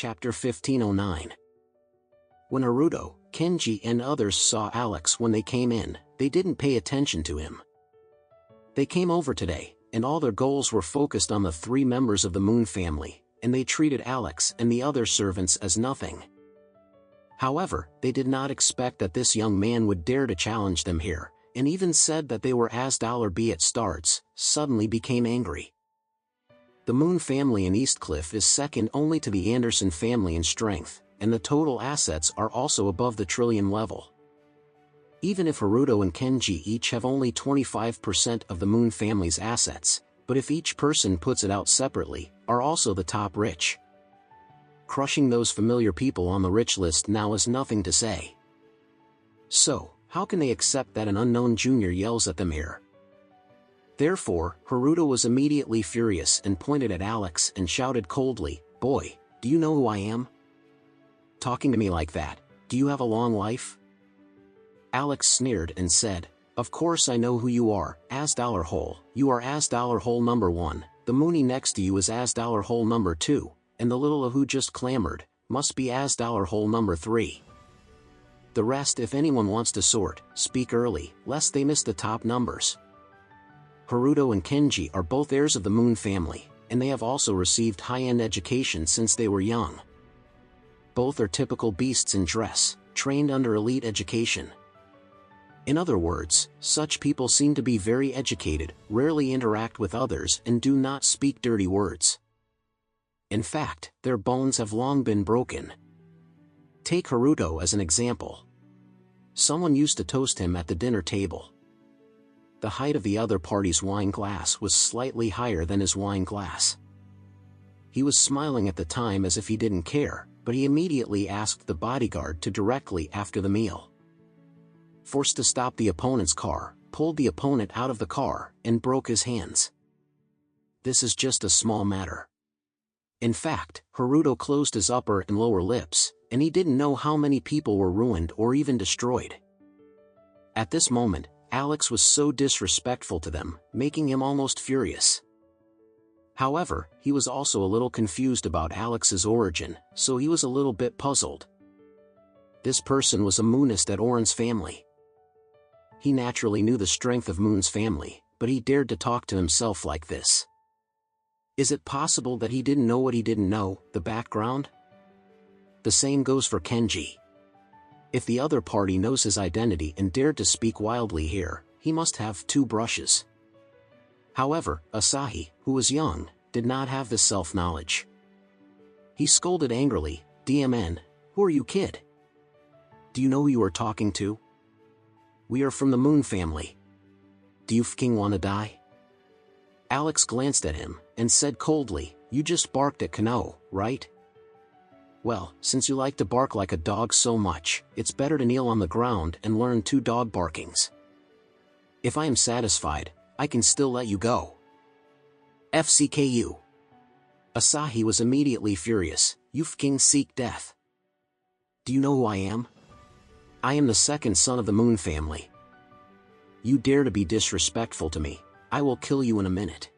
Chapter 1509. When Haruto, Kenji and others saw Alex when they came in, they didn't pay attention to him. They came over today, and all their goals were focused on the 3 members of the Moon family, and they treated Alex and the other servants as nothing. However, they did not expect that this young man would dare to challenge them here, and even said that they were $B at starts, suddenly became angry. The Moon family in Eastcliff is second only to the Anderson family in strength, and the total assets are also above the trillion level. Even if Haruto and Kenji each have only 25% of the Moon family's assets, but if each person puts it out separately, are also the top rich. Crushing those familiar people on the rich list now is nothing to say. So, how can they accept that an unknown junior yells at them here? Therefore, Haruto was immediately furious and pointed at Alex and shouted coldly, "Boy, do you know who I am? Talking to me like that, do you have a long life?" Alex sneered and said, "Of course I know who you are, $hole. You are $hole number 1, the Moonie next to you is $hole number 2, and the little who just clamored, must be $hole number 3. The rest, if anyone wants to sort, speak early, lest they miss the top numbers." Haruto and Kenji are both heirs of the Moon family, and they have also received high-end education since they were young. Both are typical beasts in dress, trained under elite education. In other words, such people seem to be very educated, rarely interact with others and do not speak dirty words. In fact, their bones have long been broken. Take Haruto as an example. Someone used to toast him at the dinner table. The height of the other party's wine glass was slightly higher than his wine glass. He was smiling at the time as if he didn't care, but he immediately asked the bodyguard to directly after the meal. Forced to stop the opponent's car, pulled the opponent out of the car, and broke his hands. This is just a small matter. In fact, Haruto closed his upper and lower lips, and he didn't know how many people were ruined or even destroyed. At this moment, Alex was so disrespectful to them, making him almost furious. However, he was also a little confused about Alex's origin, so he was a little bit puzzled. This person was a Moonist at Oren's family. He naturally knew the strength of Moon's family, but he dared to talk to himself like this. Is it possible that he didn't know what he didn't know, the background? The same goes for Kenji. If the other party knows his identity and dared to speak wildly here, he must have 2 brushes. However, Asahi, who was young, did not have this self-knowledge. He scolded angrily, "DMN, who are you, kid? Do you know who you are talking to? We are from the Moon family. Do you fking wanna die?" Alex glanced at him, and said coldly, "You just barked at Kano, right? Well, since you like to bark like a dog so much, it's better to kneel on the ground and learn 2 dog barkings. If I am satisfied, I can still let you go. FCKU. Asahi was immediately furious, "You fking seek death. Do you know who I am? I am the 2nd son of the Moon family. You dare to be disrespectful to me, I will kill you in a minute."